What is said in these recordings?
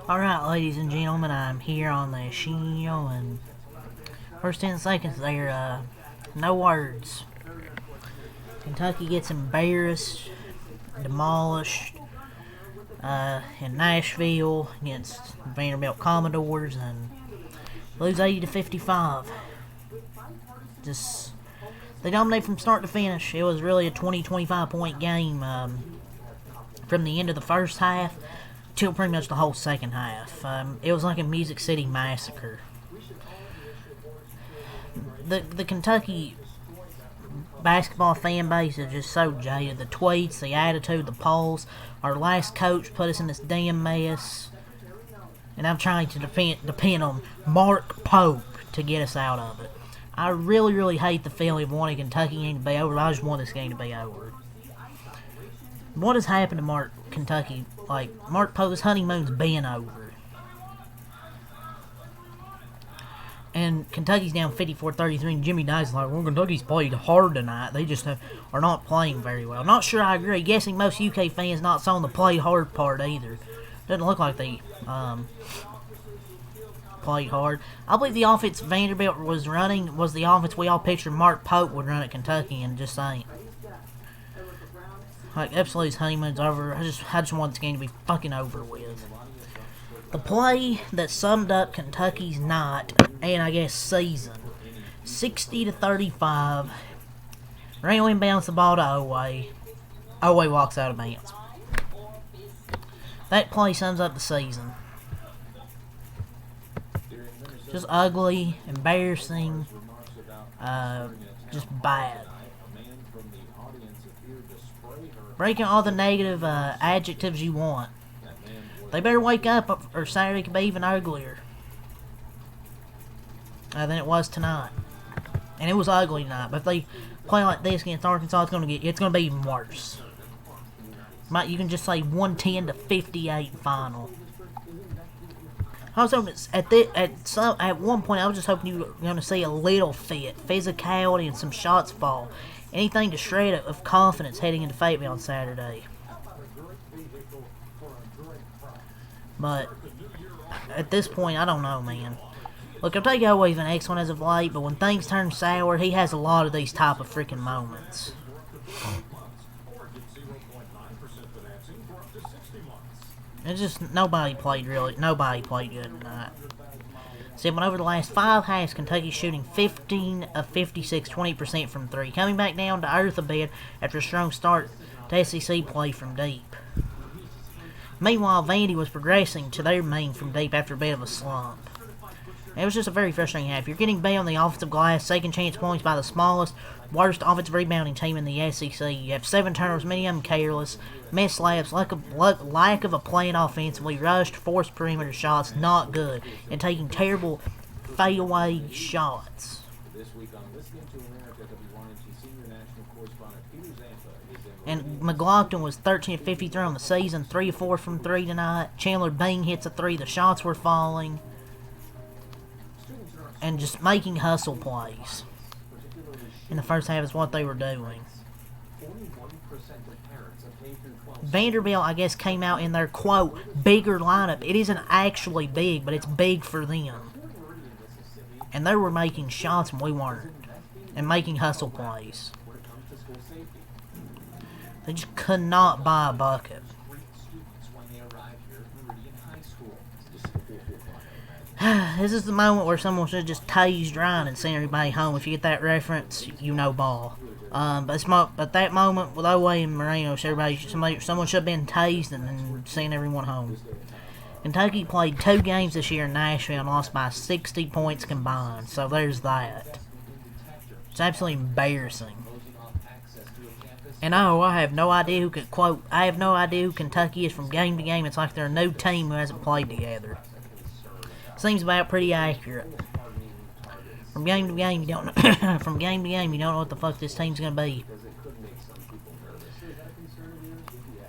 Alright, ladies and gentlemen, I'm here on the show, and first 10 seconds there, no words. Kentucky gets embarrassed, demolished, in Nashville against Vanderbilt Commodores, and lose 80-55. Just, they dominate from start to finish. It was really a 20-25 point game, from the end of the first half till pretty much the whole second half. It was like a Music City massacre. The Kentucky basketball fan base is just so jaded. The tweets, the attitude, the polls. Our last coach put us in this damn mess, and I'm trying to depend on Mark Pope to get us out of it. I really, really hate the feeling of wanting Kentucky game to be over. I just want this game to be over. What has happened to Kentucky? Like, Mark Pope's honeymoon's been over. And Kentucky's down 54-33, and Jimmy Dye's like, well, Kentucky's played hard tonight. They just are not playing very well. Not sure I agree. Guessing most UK fans not saw the play hard part either. Doesn't look like they played hard. I believe the offense Vanderbilt was running was the offense we all pictured Mark Pope would run at Kentucky, and just ain't. Like, absolutely, his honeymoon's over. I just want this game to be fucking over with. The play that summed up Kentucky's night, and I guess season, 60-35. Randall inbounds the ball to Oway. Oway walks out of bounds. That play sums up the season. Just ugly, embarrassing, just bad. Breaking all the negative adjectives you want. They better wake up, or Saturday could be even uglier than it was tonight. And it was ugly tonight. But if they play like this against Arkansas, it's gonna be even worse. You can just say 110-58 final. I was hoping at one point I was just hoping you were going to see a little physicality, and some shots fall. Anything to shred of confidence heading into Fayetteville on Saturday. But at this point, I don't know, man. Look, I'll take always been excellent as of late, but when things turn sour, he has a lot of these type of freaking moments. It's just nobody played good tonight. See, but over the last 5 halves, Kentucky's shooting 15 of 56, 20% from 3. Coming back down to earth a bit after a strong start to SEC play from deep. Meanwhile, Vandy was progressing to their main from deep after a bit of a slump. It was just a very frustrating half. You're getting beat on the offensive glass, second chance points by the smallest, worst offensive rebounding team in the SEC. You have 7 turnovers, many of them careless, missed layups, lack of a plan offensively, rushed, forced perimeter shots, not good, and taking terrible fadeaway shots. And McLaughlin was 13-53 on the season, 3-4 from 3 tonight. Chandler Bing hits a 3, the shots were falling. And just making hustle plays in the first half is what they were doing. Vanderbilt, I guess, came out in their, quote, bigger lineup. It isn't actually big, but it's big for them. And they were making shots and we weren't. And making hustle plays. They just could not buy a bucket. This is the moment where someone should have just tased Ryan and sent everybody home. If you get that reference, you know ball. But that moment with Oway and Moreno, someone should have been tased and sent everyone home. Kentucky played 2 games this year in Nashville and lost by 60 points combined. So there's that. It's absolutely embarrassing. And I have no idea who could quote. I have no idea who Kentucky is from game to game. It's like they're a new team who hasn't played together. Seems about pretty accurate. From game to game, you don't know. From game to game, you don't know what the fuck this team's gonna be.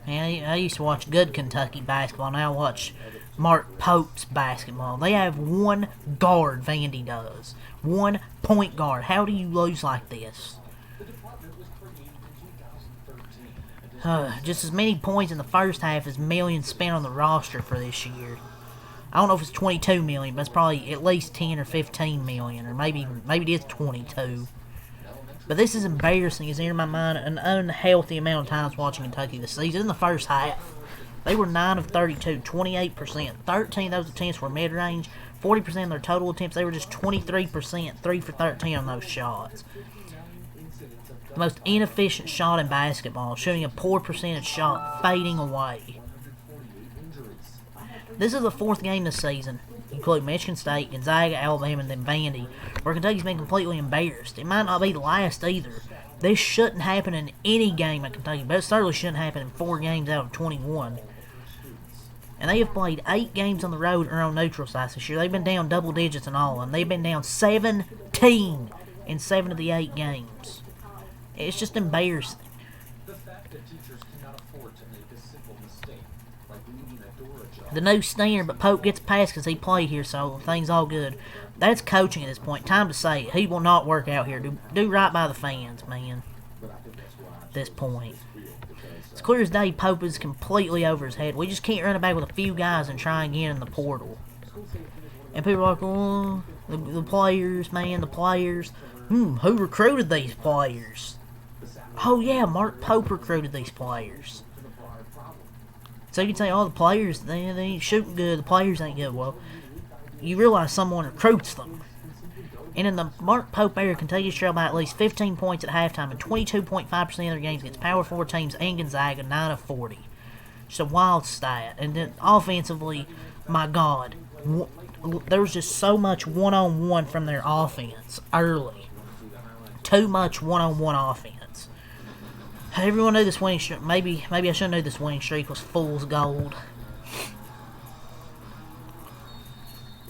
Man, I used to watch good Kentucky basketball. Now I watch Mark Pope's basketball. They have one guard, Vandy does. One point guard. How do you lose like this? Just as many points in the first half as millions spent on the roster for this year. I don't know if it's 22 million, but it's probably at least 10 or 15 million, or maybe it is 22. But this is embarrassing. It's in my mind an unhealthy amount of times watching Kentucky this season. In the first half, they were 9 of 32, 28%. 13 of those attempts were mid-range. 40% of their total attempts, they were just 23%, 3 for 13 on those shots. The most inefficient shot in basketball, shooting a poor percentage shot, fading away. This is the fourth game this season, including Michigan State, Gonzaga, Alabama, and then Vandy, where Kentucky's been completely embarrassed. It might not be the last either. This shouldn't happen in any game at Kentucky, but it certainly shouldn't happen in 4 games out of 21. And they have played 8 games on the road or on neutral sites this year. They've been down double digits in all, and they've been down 17 in 7 of the 8 games. It's just embarrassing. The new standard, but Pope gets past because he played here, so things all good. That's coaching at this point. Time to say it. He will not work out here. Do right by the fans, man. At this point. It's clear as day Pope is completely over his head. We just can't run it back with a few guys and try again in the portal. And people are like, oh, the players, man, the players. Who recruited these players? Oh, yeah, Mark Pope recruited these players. So you can say, oh, the players, they ain't shooting good, the players ain't good. Well, you realize someone recruits them. And in the Mark Pope era, Kentucky's trailed by at least 15 points at halftime, and 22.5% of their games against Power 4 teams and Gonzaga, 9 of 40. Just a wild stat. And then offensively, my God, there was just so much one-on-one from their offense early. Too much one-on-one offense. Everyone knew this winning streak. Maybe I should have knew this winning streak was fool's gold.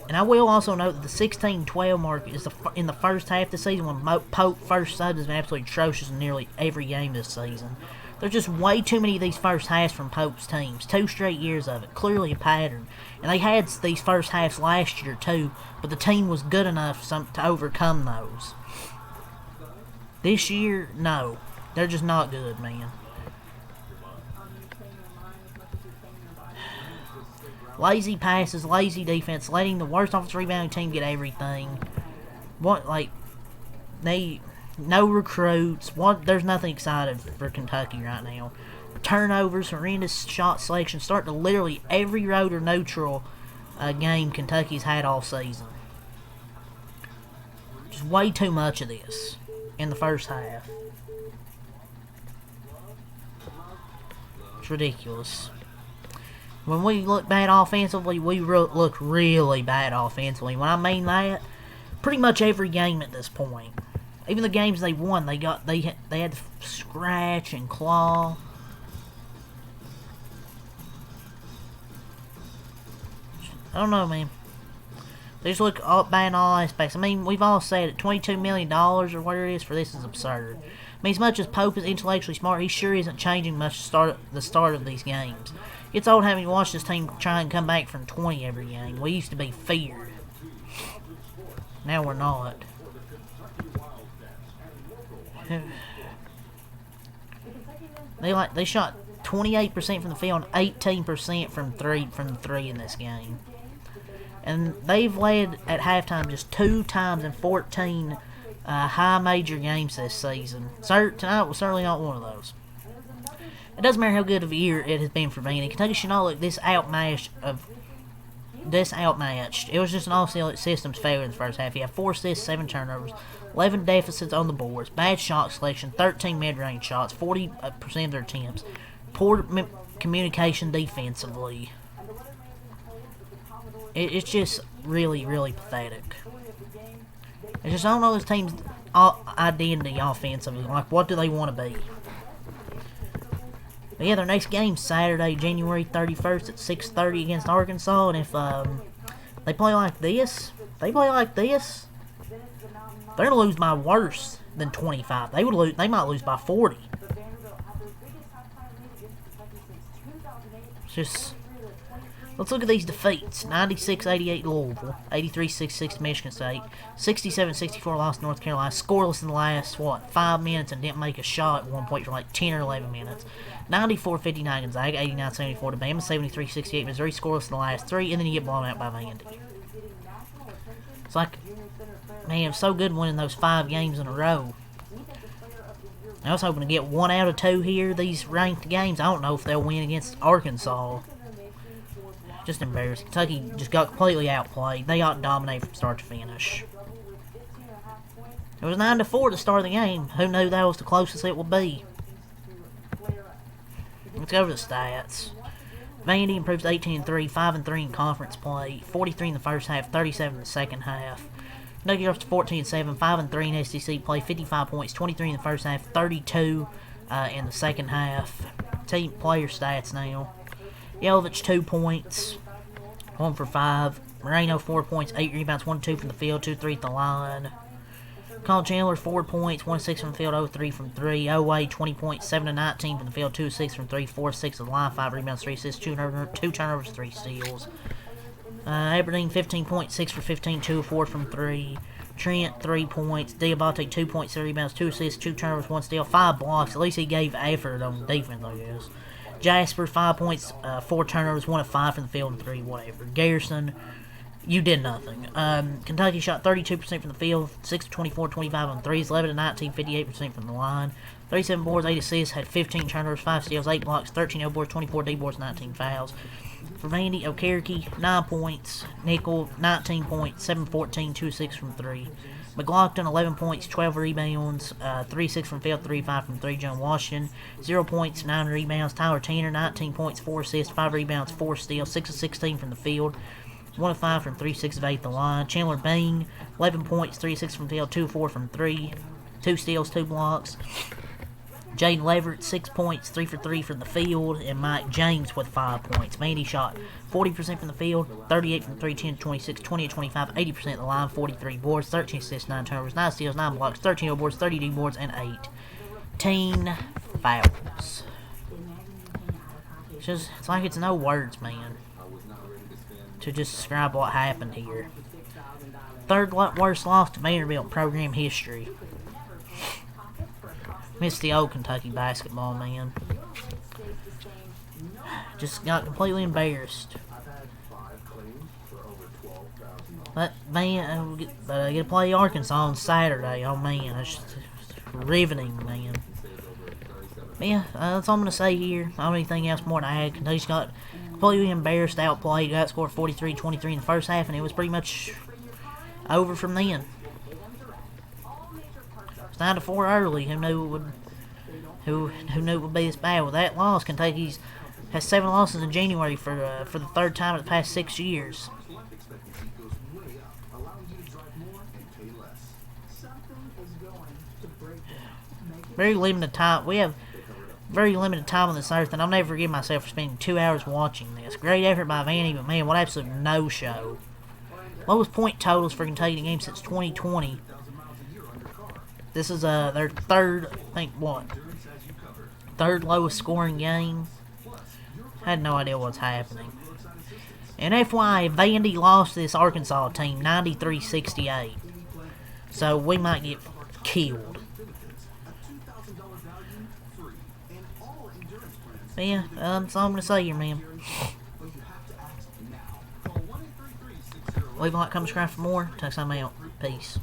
And I will also note that the 16-12 mark is in the first half of the season when Pope first sub has been absolutely atrocious in nearly every game this season. There's just way too many of these first halves from Pope's teams. 2 straight years of it. Clearly a pattern. And they had these first halves last year too, but the team was good enough to overcome those. This year, no. They're just not good, man. Lazy passes, lazy defense, letting the worst offensive rebounding team get everything. No recruits. There's nothing excited for Kentucky right now. Turnovers, horrendous shot selection, start to literally every road or neutral game Kentucky's had all season. Just way too much of this in the first half. It's ridiculous. When we look bad offensively, we look really bad offensively. When I mean that, pretty much every game at this point. Even the games they won, they had to scratch and claw. I don't know, man. They just look bad in all aspects. I mean, we've all said it. $22 million or whatever it is for this is absurd. I mean, as much as Pope is intellectually smart, he sure isn't changing much the start of these games. It's old having to watch this team try and come back from 20 every game. We used to be feared. Now we're not. They shot 28% from the field and 18% from three in this game. And they've led at halftime just 2 times in 14 high major games this season. Tonight was certainly not one of those. It doesn't matter how good of a year it has been for Vandy. Kentucky should not look this outmatched. It was just an all-systems failure in the first half. You have 4 assists, 7 turnovers, 11 deficits on the boards, bad shot selection, 13 mid-range shots, 40% of their attempts, poor communication defensively. It's just really, really pathetic. It's just, I don't know this team's identity offensively. Like, what do they want to be? But yeah, their next game's Saturday, January 31st at 6:30 against Arkansas. And if they play like this, they're going to lose by worse than 25. They might lose by 40. It's just Let's look at these defeats. 96-88 Louisville, 83-66 Michigan State, 67-64 loss to North Carolina, scoreless in the last, 5 minutes and didn't make a shot at one point for like 10 or 11 minutes. 94-59 Gonzaga, 89-74 to Bama, 73-68 Missouri, scoreless in the last 3, and then you get blown out by Vandy. It's like, man, it was so good winning those 5 games in a row. I was hoping to get 1 out of 2 here, these ranked games. I don't know if they'll win against Arkansas. Just embarrassing. Kentucky just got completely outplayed. They got dominated from start to finish. It was 9-4 to start the game. Who knew that was the closest it would be? Let's go to the stats. Vandy improves 18-3, 5-3 in conference play, 43 in the first half, 37 in the second half. Kentucky drops to 14-7, 5-3 in SEC play, 55 points, 23 in the first half, 32 in the second half. Team player stats now. Yelovich 2 points, 1 for 5. Moreno 4 points, 8 rebounds, 1-2 from the field, 2-3 at the line. Colin Chandler 4 points, 1-6 from the field, 0-3 from 3. Oway 20 points, 7-19 from the field, 2-6 from 3, 4-6 at the line, 5 rebounds, 3 assists, 2 turnovers, 3 steals. Aberdeen 15 points, 6 for 15, 2-4 from 3. Trent 3 points, Diabate 2 points, 3 rebounds, 2 assists, 2 turnovers, 1 steal, 5 blocks. At least he gave effort on defense, I guess. Jasper 5 points, 4 turnovers, 1 of 5 from the field and 3 whatever. Garrison, you did nothing. Kentucky shot 32% from the field, 6 of 24, 25 on 3s, 11 of 19, 58% from the line. 37 boards, 8 assists, had 15 turnovers, 5 steals, 8 blocks, 13 L boards, 24 D boards, 19 fouls. For Vandy, Okereke, 9 points. Nickel, 19 points, 7-14, 2-6 from 3. McLaughlin, 11 points, 12 rebounds, 3-6 from field, 3-5 from 3. John Washington, 0 points, 9 rebounds. Tyler Tanner, 19 points, 4 assists, 5 rebounds, 4 steals, 6 of 16 from the field, 1 of 5 from 3, 6 of 8 at the line. Chandler Bing, 11 points, 3-6 from field, 2 of 4 from 3, 2 steals, 2 blocks. Jaden Leverett, 6 points, 3 for 3 from the field, and Mike James with 5 points. Vandy shot 40% from the field, 38 from 3, 10 26, 20 25, 80% at the line, 43 boards, 13 assists, 9 turnovers, 9 steals, 9 blocks, 13 O boards, 30 D boards, and 18 fouls. It's like it's no words, man, to just describe what happened here. Third worst loss to Vanderbilt in program history. Missed the old Kentucky basketball, man. Just got completely embarrassed. But man, I get to play Arkansas on Saturday. Oh man, it's riveting, man. But yeah, that's all I'm gonna say here. I don't have anything else more to add. Kentucky's got completely embarrassed, outplayed. Got scored 43-23 in the first half, and it was pretty much over from then. 9-4 early. Who knew it would? Who knew it would be this bad? With that loss, Kentucky has 7 losses in January for the 3rd time in the past 6 years. Very limited time. We have very limited time on this earth, and I'll never forgive myself for spending 2 hours watching this. Great effort by Vandy, but man, what absolute no-show. Lowest point totals for Kentucky in games since 2020. This is their third lowest scoring game. Had no idea what's happening. And FYI, Vandy lost this Arkansas team 93-68. So we might get killed. But yeah, that's all I'm going to say here, man. Leave a like, comment, subscribe for more. Text I'm out. Peace.